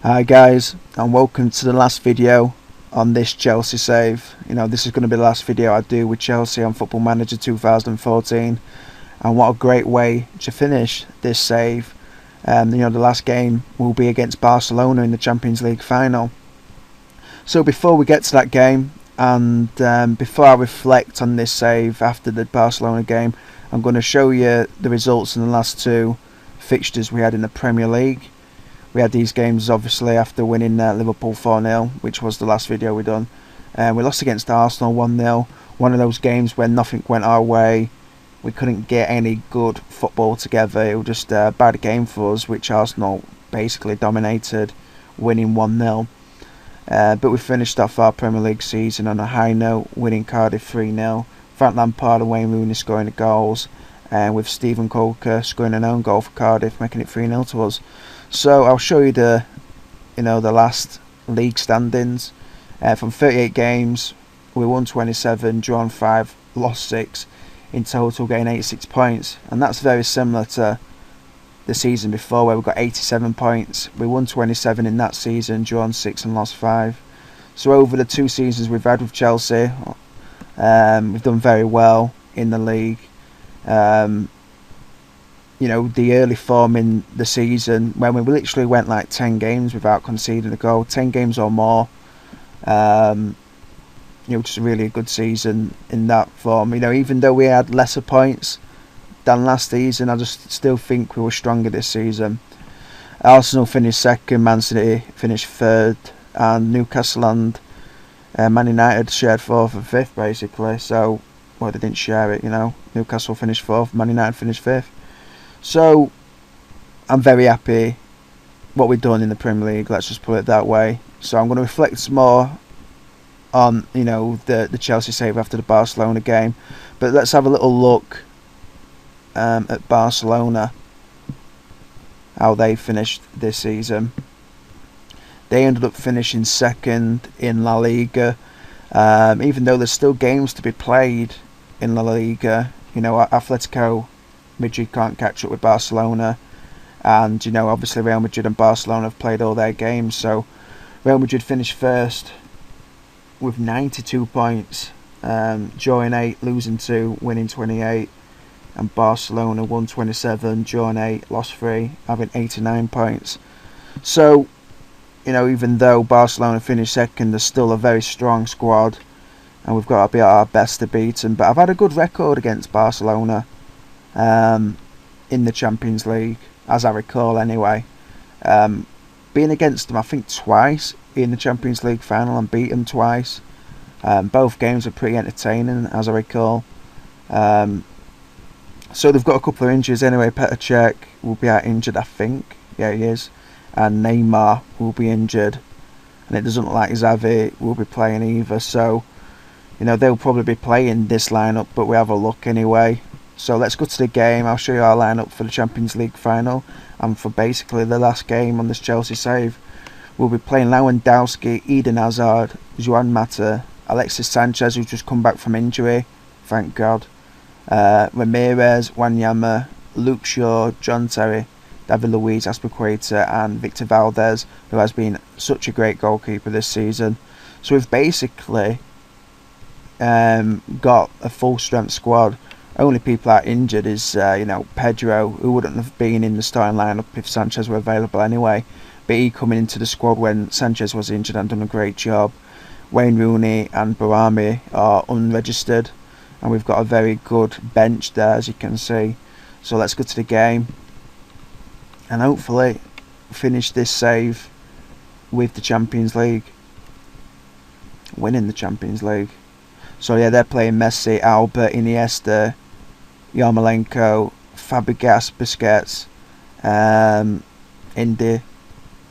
Hi guys, and welcome to the last video on this Chelsea save. This is going to be the last video I do with Chelsea on Football Manager 2014, and what a great way to finish this save. The last game will be against Barcelona in the Champions League final. So before we get to that game, and before I reflect on this save after the Barcelona game, I'm going to show you the results in the last two fixtures we had in the Premier League. We had these games obviously after winning Liverpool 4-0, which was the last video we done. We lost against Arsenal 1-0, one of those games where nothing went our way. We couldn't get any good football together. It was just a bad game for us, which Arsenal basically dominated, winning 1-0. But we finished off our Premier League season on a high note, winning Cardiff 3-0. Frank Lampard and Wayne Rooney scoring the goals, and with Stephen Coker scoring an own goal for Cardiff, making it 3-0 to us. So I'll show you the last league standings. From 38 games, we won 27, drawn 5, lost 6, in total getting 86 points, and that's very similar to the season before where we got 87 points. We won 27 in that season, drawn 6 and lost 5. So over the two seasons we've had with Chelsea, we've done very well in the league. The early form in the season when we literally went like 10 games without conceding a goal, 10 games or more, which is really a good season in that form. Even though we had lesser points than last season, I just still think we were stronger this season. Arsenal finished second, Man City finished third, and Newcastle and Man United shared fourth and fifth basically. So, well, they didn't share it, Newcastle finished fourth, Man United finished fifth. So I'm very happy what we've done in the Premier League, let's just put it that way. So I'm going to reflect more on the Chelsea save after the Barcelona game, but let's have a little look at Barcelona, how they finished this season. They ended up finishing second in La Liga, even though there's still games to be played in La Liga. Atletico Madrid can't catch up with Barcelona, and obviously Real Madrid and Barcelona have played all their games. So Real Madrid finished first with 92 points, drawing 8, losing 2, winning 28, and Barcelona won 27, drawn 8, lost 3, having 89 points. So even though Barcelona finished second, there's still a very strong squad, and we've got to be at our best to beat them. But I've had a good record against Barcelona in the Champions League, as I recall anyway. Being against them I think twice in the Champions League final and beat them twice. Both games are pretty entertaining as I recall. So they've got a couple of injuries anyway. Petr Cech will be out injured, I think. Yeah, he is. And Neymar will be injured, and it doesn't look like Xavi will be playing either. So they'll probably be playing this lineup, but we have a look anyway. So let's go to the game. I'll show you our lineup for the Champions League final and for basically the last game on this Chelsea save. We'll be playing Lewandowski, Eden Hazard, Juan Mata, Alexis Sanchez, who's just come back from injury, thank God, Ramirez, Wanyama, Luke Shaw, John Terry, David Luiz, Azpilicueta, and Victor Valdez, who has been such a great goalkeeper this season. So we've basically got a full strength squad. Only people that are injured is Pedro, who wouldn't have been in the starting lineup if Sanchez were available anyway, but he coming into the squad when Sanchez was injured and done a great job. Wayne Rooney and Barami are unregistered, and we've got a very good bench there, as you can see. So let's go to the game and hopefully finish this save with the Champions League, winning the Champions League. So yeah, they're playing Messi, Alba, Iniesta, Yarmolenko, Fabregas, Busquets, Indy,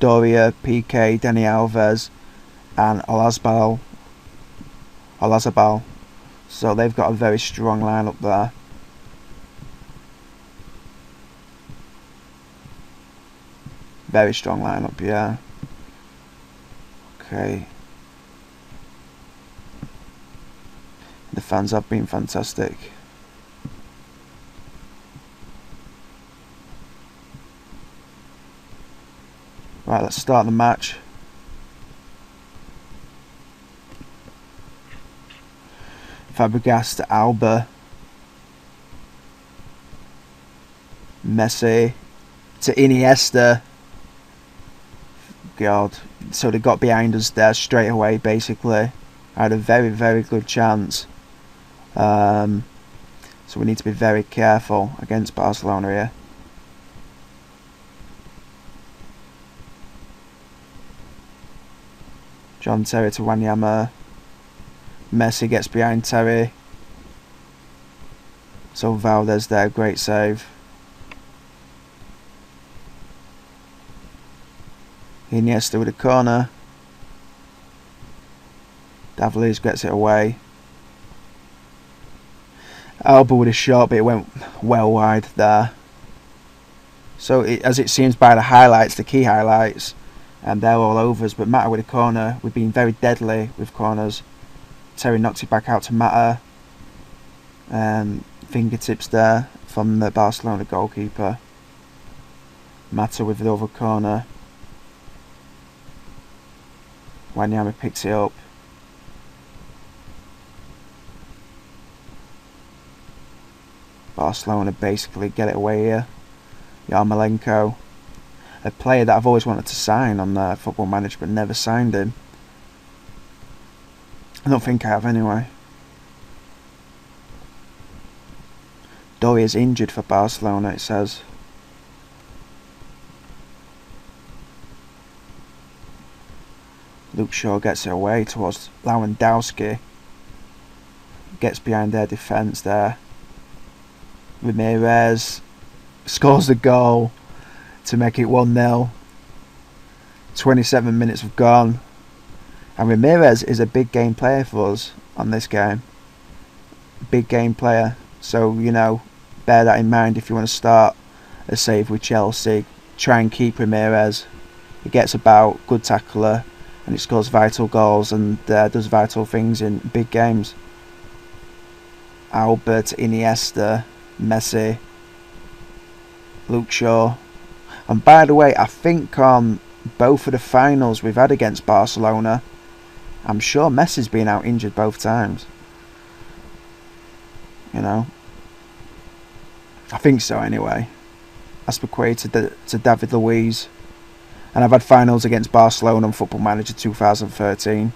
Doria, PK, Dani Alves, and Olazabal. So they've got a very strong lineup there. Very strong lineup, yeah. Okay. The fans have been fantastic. Right, let's start the match. Fabregas to Alba. Messi to Iniesta. God. So they got behind us there straight away, basically. I had a very, very good chance. So we need to be very careful against Barcelona here. John Terry to Wanyama. Messi gets behind Terry. So Valdez there, great save. Iniesta with a corner. Davlis gets it away. Alba with a shot, but it went well wide there. So as it seems by the highlights, the key highlights, and they're all over us. But Mata with a corner. We've been very deadly with corners. Terry knocks it back out to Mata. Fingertips there from the Barcelona goalkeeper. Mata with the other corner. Wanyama picks it up. Barcelona basically get it away here. Yarmolenko, a player that I've always wanted to sign on Football Manager but never signed him. I don't think I have anyway. Doria's injured for Barcelona, it says. Luke Shaw gets it away towards Lewandowski. Gets behind their defence there. Ramirez scores the goal to make it 1-0. 27 minutes have gone. And Ramirez is a big game player for us on this game. Big game player. So, you know, bear that in mind if you want to start a save with Chelsea. Try and keep Ramirez. He gets about, good tackler, and he scores vital goals and does vital things in big games. Albert, Iniesta, Messi, Luke Shaw. And by the way, I think on both of the finals we've had against Barcelona, I'm sure Messi's been out injured both times. You know, I think so anyway. Aspilicueta to David Luiz. And I've had finals against Barcelona on Football Manager 2013.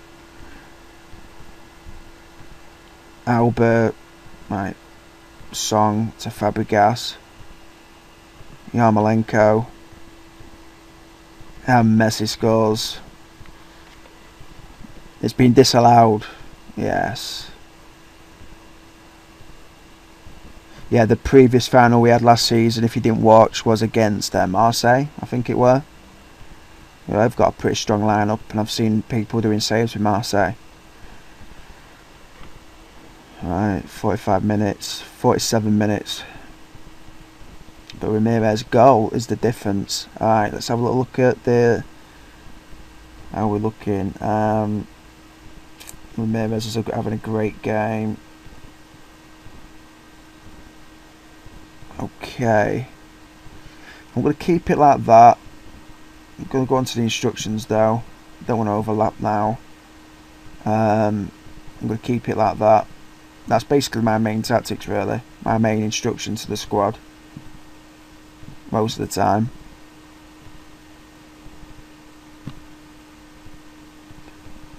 Albert, right, Song to Fabregas. Yarmolenko. And Messi scores. It's been disallowed. Yes. Yeah, the previous final we had last season, if you didn't watch, was against Marseille, I think it were. Yeah, they've got a pretty strong lineup, and I've seen people doing saves with Marseille. Right, 45 minutes, 47 minutes. But Ramirez's goal is the difference. Alright, let's have a little look at the... How we're looking. Ramirez is having a great game. Okay. I'm going to keep it like that. I'm going to go on to the instructions though. Don't want to overlap now. I'm going to keep it like that. That's basically my main tactics really. My main instruction to the squad. Most of the time.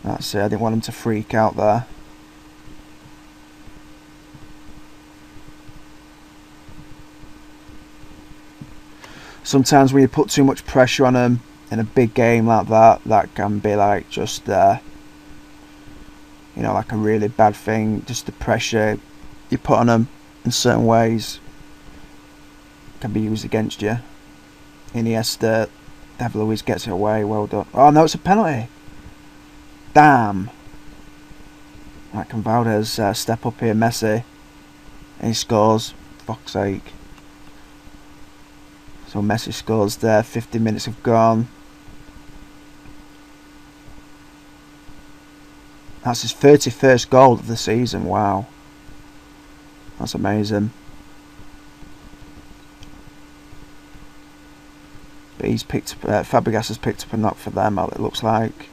That's it, I didn't want him to freak out there. Sometimes when you put too much pressure on them in a big game like that, that can be like just, you know, like a really bad thing. Just the pressure you put on them in certain ways can be used against you. Iniesta, David Luiz gets it away, well done. Oh no, it's a penalty. Damn. Right, can Valdez step up here, Messi, and he scores. Fuck's sake. So Messi scores there, 50 minutes have gone. That's his 31st goal of the season, wow. That's amazing. But he's picked up, Fabregas has picked up a knock for them, it looks like.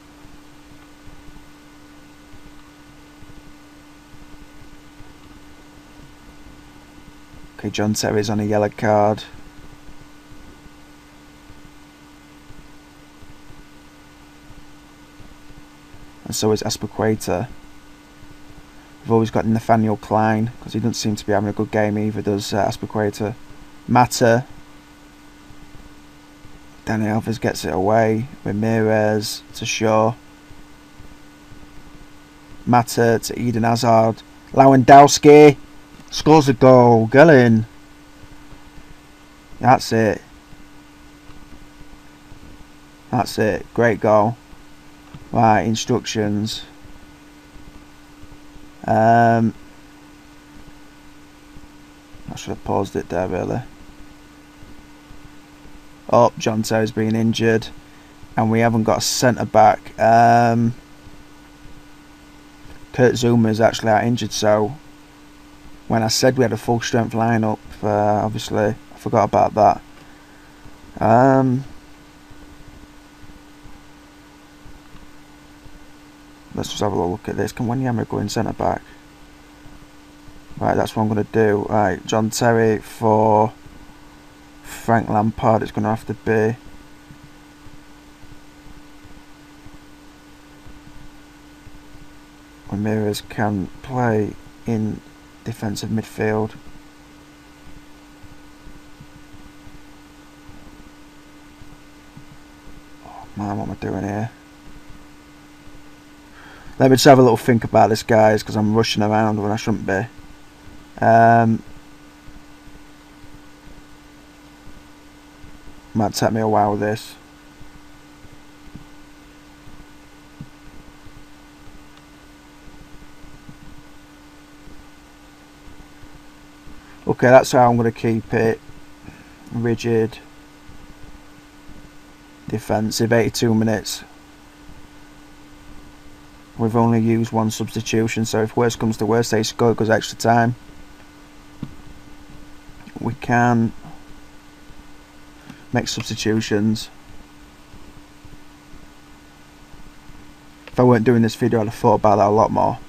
Okay, John Terry's on a yellow card. And so is Aspaqueta. We've always got Nathaniel Klein, because he doesn't seem to be having a good game either, does Aspaqueta. Mata. Dani Alves gets it away. Ramirez to Shaw. Mata to Eden Hazard. Lewandowski scores a goal. Get in. That's it. That's it. Great goal. Right, instructions. I should have paused it there really. Oh, John Terry's been injured, and we haven't got a centre back. Kurt Zouma is actually out injured, so when I said we had a full strength lineup, obviously I forgot about that. Let's just have a little look at this. Can Wanyama go in centre back? Right, that's what I'm going to do. Right, John Terry for Frank Lampard. It's going to have to be. Ramirez can play in defensive midfield. Oh man, what am I doing here? Let me just have a little think about this, guys, because I'm rushing around when I shouldn't be. Might take me a while with this. Okay, that's how I'm going to keep it. Rigid. Defensive, 82 minutes. We've only used one substitution, so if worst comes to worst, they score, it goes extra time. We can make substitutions. If I weren't doing this video, I'd have thought about that a lot more.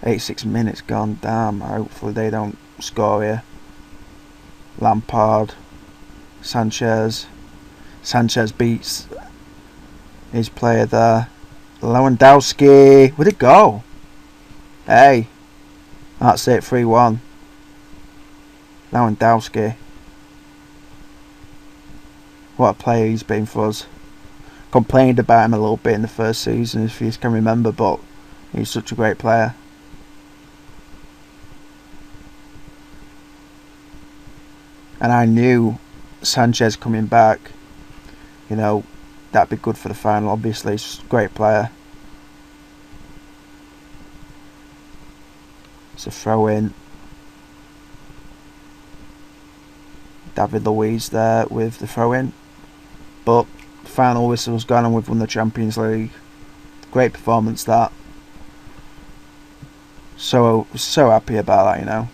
86 minutes gone, damn. Hopefully they don't score here. Lampard. Sanchez beats his player there. Lewandowski. Where'd it go? Hey. That's it, 3-1. Lewandowski. What a player he's been for us. Complained about him a little bit in the first season, if you can remember, but he's such a great player. And I knew Sanchez coming back, you know, that'd be good for the final. Obviously, he's a great player. It's a throw in. David Luiz there with the throw in. But final whistle's gone and we've won the Champions League. Great performance that. So happy about that, you know.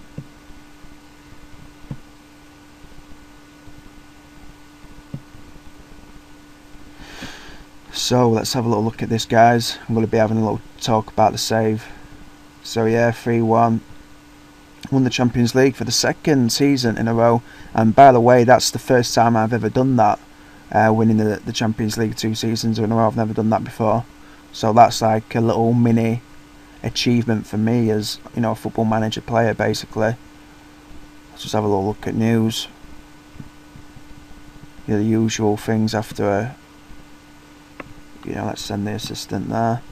So let's have a little look at this, guys. I'm going to be having a little talk about the save. So yeah, 3-1. Won the Champions League for the second season in a row. And by the way, that's the first time I've ever done that. Winning the Champions League 2 seasons in a row. I've never done that before. So that's like a little mini achievement for me as, you know, a football manager player, basically. Let's just have a little look at news. Yeah, the usual things after a... You know, let's send the assistant there.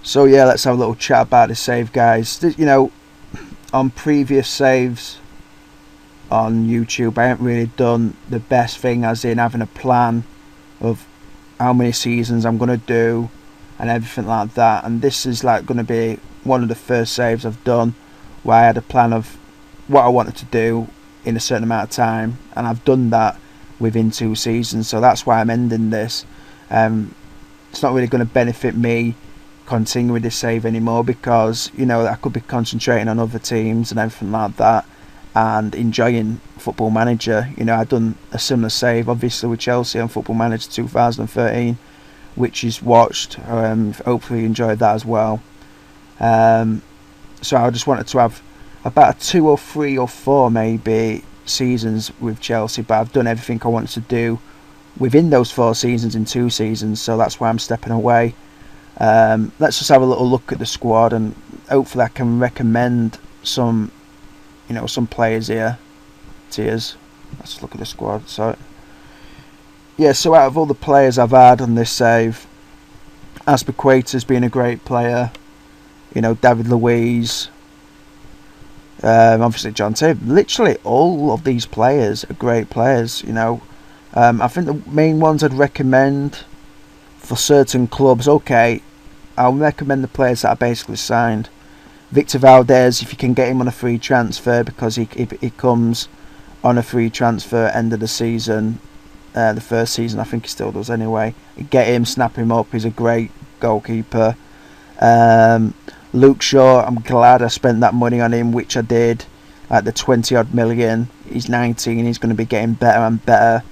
So yeah, let's have a little chat about the save, guys. You know, on previous saves on YouTube, I haven't really done the best thing, as in having a plan of how many seasons I'm going to do and everything like that. And this is like going to be one of the first saves I've done where I had a plan of what I wanted to do in a certain amount of time, and I've done that within 2 seasons. So that's why I'm ending this. It's not really going to benefit me continue with this save anymore, because I could be concentrating on other teams and everything like that, and enjoying Football Manager. I've done a similar save obviously with Chelsea on Football Manager 2013, which is watched. Hopefully you enjoyed that as well. So I just wanted to have about 2 or 3 or 4 maybe seasons with Chelsea, but I've done everything I wanted to do within those 4 seasons in 2 seasons, so that's why I'm stepping away. Let's just have a little look at the squad, and hopefully I can recommend some players here to us. Let's look at the squad. So out of all the players I've had on this save, Azpilicueta's been a great player. David Luiz, obviously John Terry. Literally all of these players are great players. I think the main ones I'd recommend for certain clubs, I'll recommend the players that are basically signed. Victor Valdez, if you can get him on a free transfer, because he comes on a free transfer end of the season, the first season I think he still does anyway. Get him, snap him up, he's a great goalkeeper. Luke Shaw, I'm glad I spent that money on him, which I did, at the 20 odd million. He's 19, he's going to be getting better and better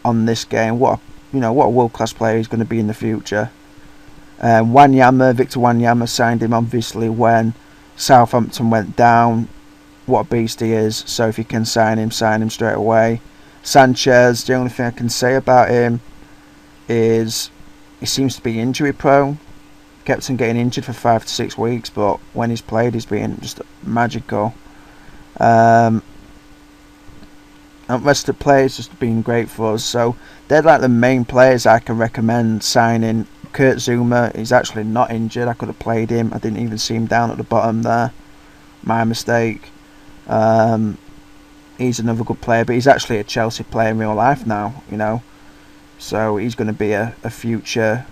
on this game. What a world class player he's going to be in the future. Victor Wanyama, signed him obviously when Southampton went down. What a beast he is. So if you can sign him straight away. Sanchez, the only thing I can say about him is he seems to be injury prone. Kept on getting injured for 5 to 6 weeks, but when he's played, he's been just magical. And the rest of the players just been great for us. So they're like the main players I can recommend signing. Kurt Zuma, he's actually not injured. I could have played him. I didn't even see him down at the bottom there. My mistake. He's another good player, but he's actually a Chelsea player in real life now, So he's going to be a future,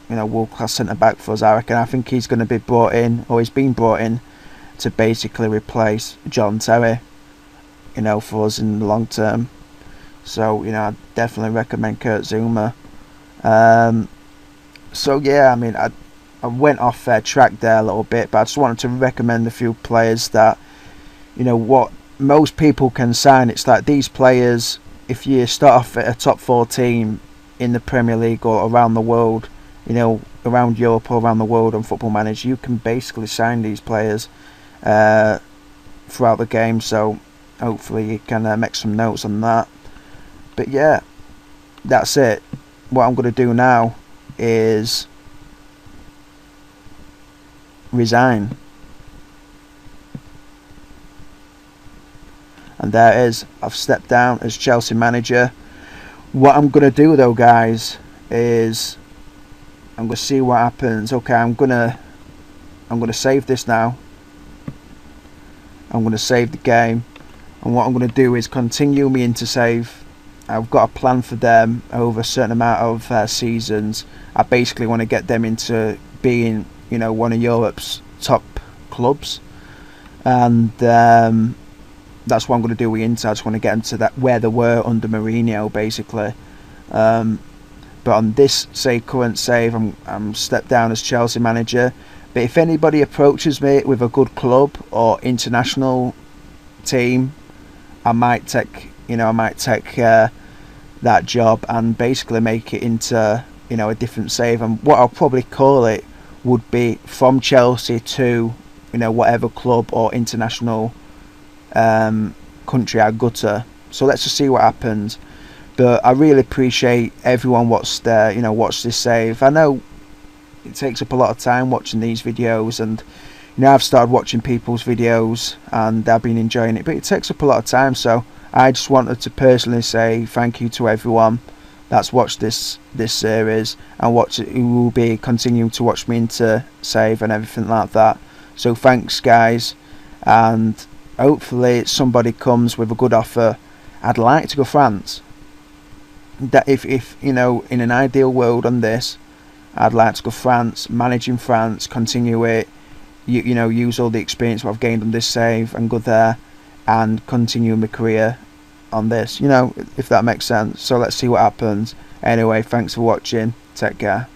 world class centre back for us, I reckon. I think he's going to be brought in, or he's been brought in, to basically replace John Terry, for us in the long term. So I definitely recommend Kurt Zuma. I went off track there a little bit, but I just wanted to recommend a few players that what most people can sign. It's like these players, if you start off at a top 4 team in the Premier League or around the world, around Europe or around the world on Football Manager, you can basically sign these players throughout the game. So hopefully you can make some notes on that. But yeah, that's it. What I'm going to do now is resign. And there it is. I've stepped down as Chelsea manager. What I'm going to do though, guys, is I'm going to see what happens. I'm going to save this now. I'm going to save the game. And what I'm going to do is continue me into save. I've got a plan for them over a certain amount of seasons. I basically want to get them into being, one of Europe's top clubs. And that's what I'm going to do with Inter. I just want to get them to that where they were under Mourinho, basically. But on this current save, I'm stepped down as Chelsea manager. But if anybody approaches me with a good club or international team, I might take that job and basically make it into a different save. And what I'll probably call it would be from Chelsea to whatever club or international country I go to. So let's just see what happens. But I really appreciate everyone watched this save. I know it takes up a lot of time watching these videos, and I've started watching people's videos and I've been enjoying it, but it takes up a lot of time. So I just wanted to personally say thank you to everyone that's watched this series and who will be continuing to watch me into save and everything like that. So thanks, guys, and hopefully somebody comes with a good offer. I'd like to go France. That if in an ideal world on this, I'd like to go France, manage in France, continue it, use all the experience I've gained on this save and go there and continue my career on this, if that makes sense. So let's see what happens. Anyway, thanks for watching. Take care.